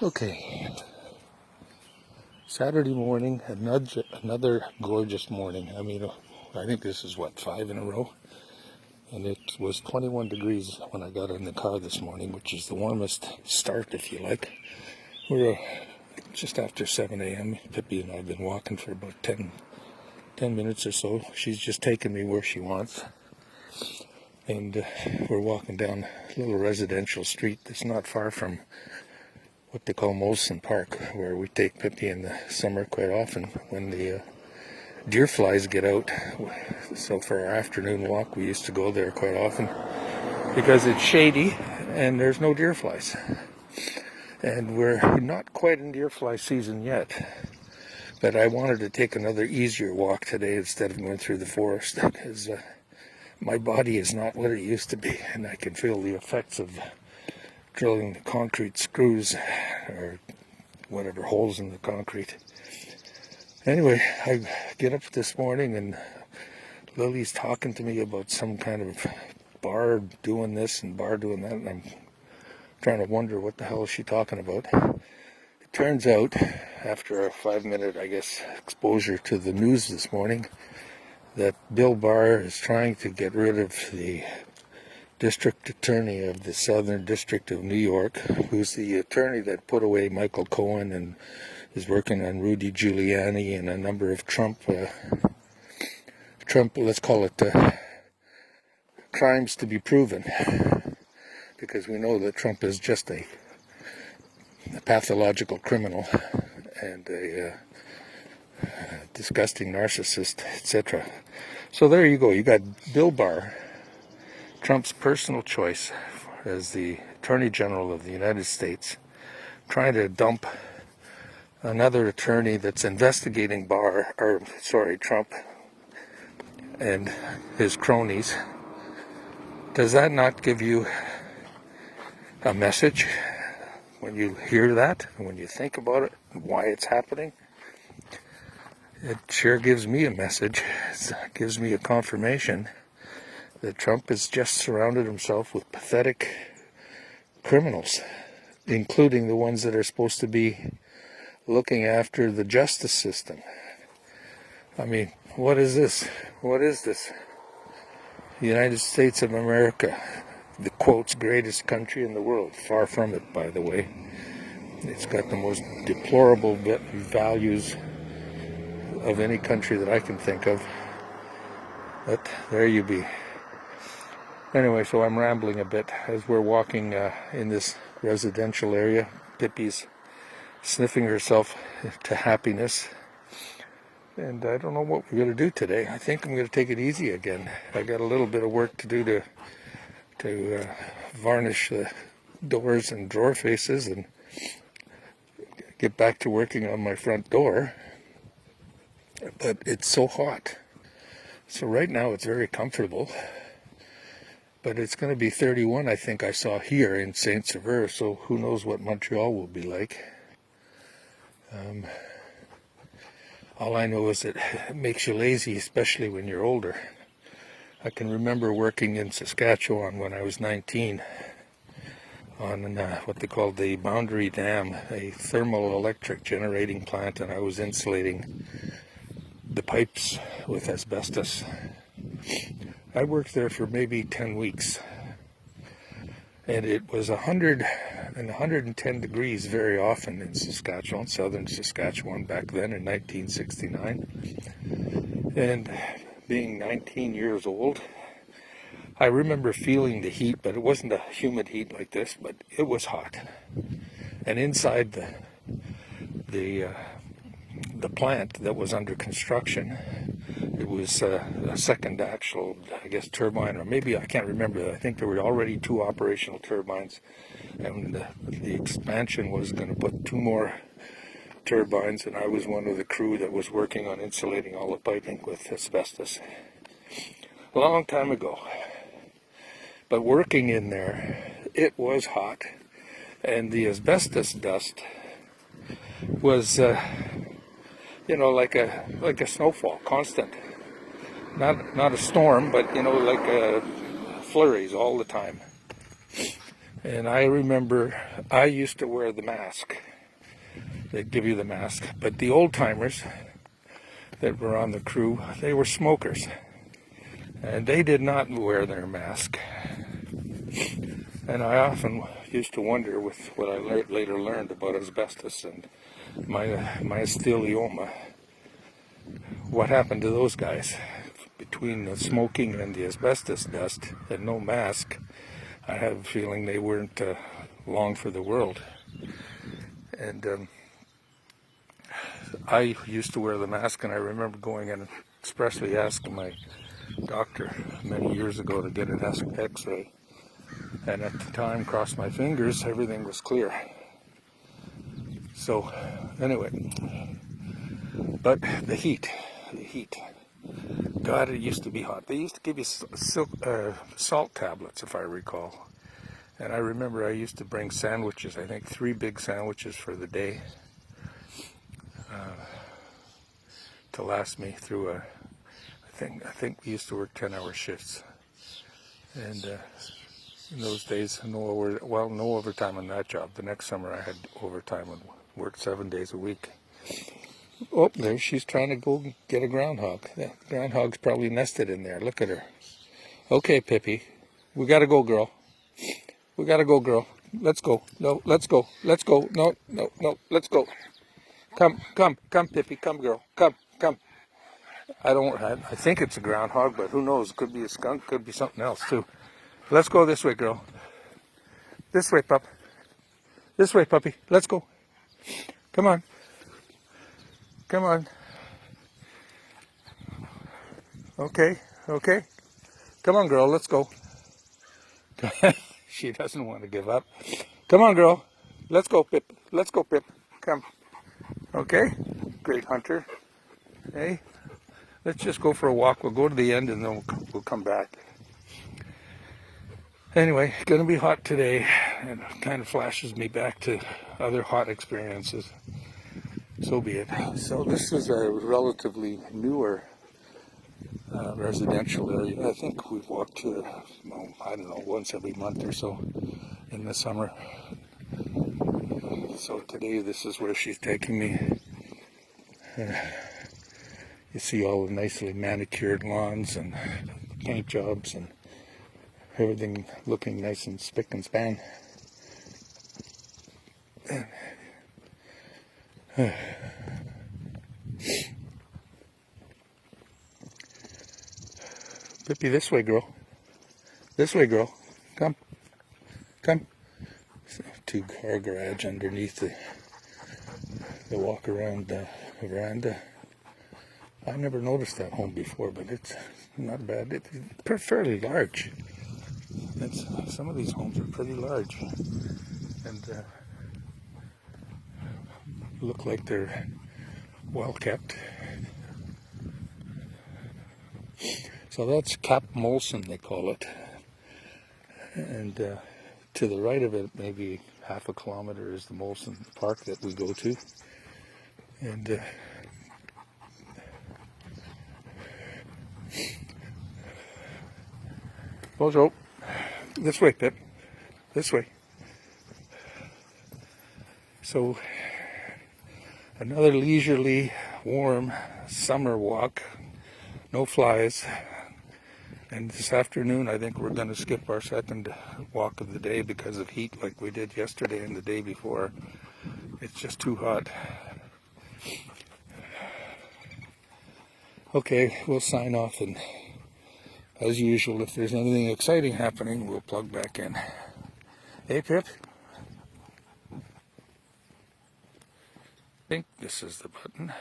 Okay, Saturday morning, another gorgeous morning. I think this is what, 5 in a row? And it was 21 degrees when I got in the car this morning, which is the warmest start, if you like. We're just after 7 a.m. Pippi and I have been walking for about 10 minutes or so. She's just taken me where she wants. And we're walking down a little residential street that's not far from what they call Molson Park, where we take Pippi in the summer quite often when the deer flies get out. So for our afternoon walk, we used to go there quite often because it's shady and there's no deer flies. And we're not quite in deer fly season yet, but I wanted to take another easier walk today instead of going through the forest because my body is not what it used to be, and I can feel the effects of drilling the concrete screws or whatever holes in the concrete. Anyway, I get up this morning and Lily's talking to me about some kind of bar doing this and bar doing that, and I'm trying to wonder what the hell is she talking about. It turns out, after a 5-minute, exposure to the news this morning, that Bill Barr is trying to get rid of the district attorney of the Southern District of New York, who's the attorney that put away Michael Cohen and is working on Rudy Giuliani and a number of Trump, let's call it crimes to be proven, because we know that Trump is just a pathological criminal and a disgusting narcissist, etc. So there you go. You got Bill Barr, Trump's personal choice as the Attorney General of the United States, trying to dump another attorney that's investigating Trump and his cronies. Does that not give you a message when you hear that, and when you think about it, and why it's happening? It sure gives me a message. It gives me a confirmation that Trump has just surrounded himself with pathetic criminals, including the ones that are supposed to be looking after the justice system. I mean, what is this? What is this? The United States of America, the quotes greatest country in the world. Far from it, by the way. It's got the most deplorable values of any country that I can think of. But there you be. Anyway, so I'm rambling a bit as we're walking in this residential area. Pippi's sniffing herself to happiness. And I don't know what we're going to do today. I think I'm going to take it easy again. I got a little bit of work to do to varnish the doors and drawer faces and get back to working on my front door. But it's so hot. So right now it's very comfortable. But it's going to be 31, I think I saw here in Saint Sever, so who knows what Montreal will be like. All I know is it makes you lazy, especially when you're older. I can remember working in Saskatchewan when I was 19 on what they called the Boundary Dam, a thermal electric generating plant, and I was insulating the pipes with asbestos. I worked there for maybe 10 weeks, and it was 100 and 110 degrees very often in Saskatchewan, southern Saskatchewan back then in 1969. And being 19 years old, I remember feeling the heat, but it wasn't a humid heat like this, but it was hot. And inside the plant that was under construction, it was a second actual, turbine, or maybe, I can't remember. I think there were already 2 operational turbines, and the expansion was going to put 2 more turbines, and I was one of the crew that was working on insulating all the piping with asbestos. A long time ago. But working in there, it was hot, and the asbestos dust was like a snowfall, constant. Not a storm, but like flurries all the time. And I remember I used to wear the mask. They'd give you the mask. But the old timers that were on the crew, they were smokers. And they did not wear their mask. And I often used to wonder, with what I later learned about asbestos and mycelioma, what happened to those guys. Between the smoking and the asbestos dust and no mask, I have a feeling they weren't long for the world. And I used to wear the mask, and I remember going and expressly asking my doctor many years ago to get an x-ray. And at the time, crossed my fingers, everything was clear. So, anyway, but the heat. God, it used to be hot. They used to give you salt tablets, if I recall. And I remember I used to bring sandwiches, I think 3 big sandwiches for the day, to last me through I think we used to work 10-hour shifts. And in those days, no overtime on that job. The next summer I had overtime and worked 7 days a week. Oh, there she's trying to go get a groundhog. The groundhog's probably nested in there. Look at her. Okay, Pippi. We gotta go, girl. We gotta go, girl. Let's go. No, let's go. Let's go. No, let's go. Come, Pippi. Come, girl. Come. I think it's a groundhog, but who knows? Could be a skunk, could be something else, too. Let's go this way, girl. This way, pup. This way, puppy. Let's go. Come on. Come on. Okay. Come on, girl. Let's go. She doesn't want to give up. Come on, girl. Let's go, Pip. Come. Okay. Great hunter. Hey. Let's just go for a walk. We'll go to the end and then we'll come back. Anyway, it's going to be hot today, and it kind of flashes me back to other hot experiences. So be it. So this is a relatively newer residential area. I think we've walked here, I don't know, once every month or so in the summer. So today this is where she's taking me. You see all the nicely manicured lawns and paint jobs and everything looking nice and spick and span. Pippi, this way, girl. This way, girl. Come. Two-car garage underneath the walk-around veranda. I never noticed that home before, but it's not bad. It's fairly large. Some of these homes are pretty large, and look like they're well kept. So that's Cap Molson, they call it. And to the right of it, maybe half a kilometer, is the Molson Park that we go to. And Bozo, this way, Pip. This way. So, another leisurely, warm summer walk. No flies. And this afternoon, I think we're going to skip our second walk of the day because of heat, like we did yesterday and the day before. It's just too hot. Okay, we'll sign off, and as usual, if there's anything exciting happening, we'll plug back in. Hey, Pip? I think this is the button.